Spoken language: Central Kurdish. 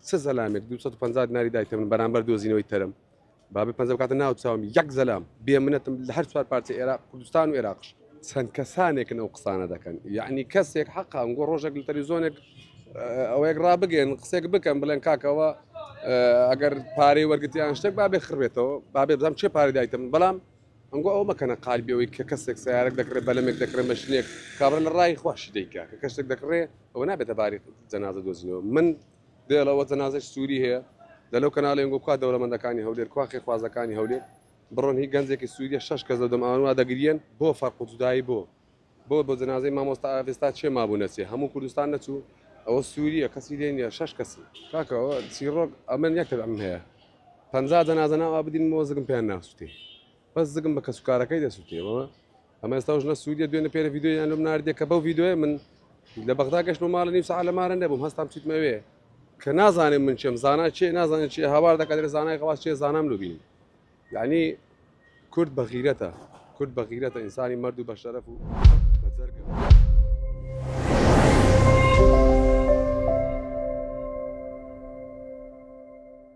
سه زەلامێک 250 دیناری دایتە من بەرامبەر دۆزینەوەی تەرم بابێ 50 بکاتە ناو چاومی یەک زەلام بێ منەتم لە هەر چوار پارچە عێراق کوردستان و عێراقش چەند کەسانێکن ئەو قسانە دەکەن یعنی کەسێک حەقا ئەنگۆ ڕۆژێک لە تەلەڤیزۆنێک ئەوەیەک ڕابگەن قسێک بکەن بڵێن کاکەوە ئەگەر پارەی وەرگتیان شتێک بابێ خڕبێتەوە بابێ بزانم چێ پارەی دایتە من بەڵام ئەنگۆ ئەو مەکەنە قالبیەوەی کە کەسێک سیارەك دەکرێت بەلەمێک دەکرێت مەشنێک کابرا لە ڕای خۆشی دەیکا کە کەسێک دەکڕێت ئەوە نابێتە باری جەنازە دۆزینەوە من دێڵەوە جەنازەی سووری هەیە دەلەو کەناڵێن گۆ کوا دەوڵەمەندەکانی هەولێر کوا خێرخوازەکانی هەولێر بڕۆن هی گەنجێکی سووریە 6 کەس دەماوە دەگرین بۆ فەرق و جودایی بۆ جەنازەی مامۆستا ئاڤێستا چێ مابوو نەچێ هەموو کوردستان نەچوو ئەوە سووریە کەسی لێ نیە 6 کەسی کاکەوە چیرۆک ئەمن یەکتر ئەم هەیە 50 جەنازە ناوا بدین بۆ زگم پێیان ناسووتێ بەس زگم بە کەسوکارەکەی دەسووتێەوە ئەمە ئێستاژ نە سووریە دوێنە پێرە ڤیددیۆیان لەم ناردێک کە بەو ڤیددیۆی من لە بەغدا گەشت و ماڵە نیم سەعات لە مارە نەبووم هەستام چیتمەوێ کە نازانێن من چێم زانا چێ نازانێت چێ هاوار دەکات زانای خواست چێ زانام لەبین یعنی کورد بەغیرەتە ئینسانی مەرد و بە شەرەف و بەجەرگە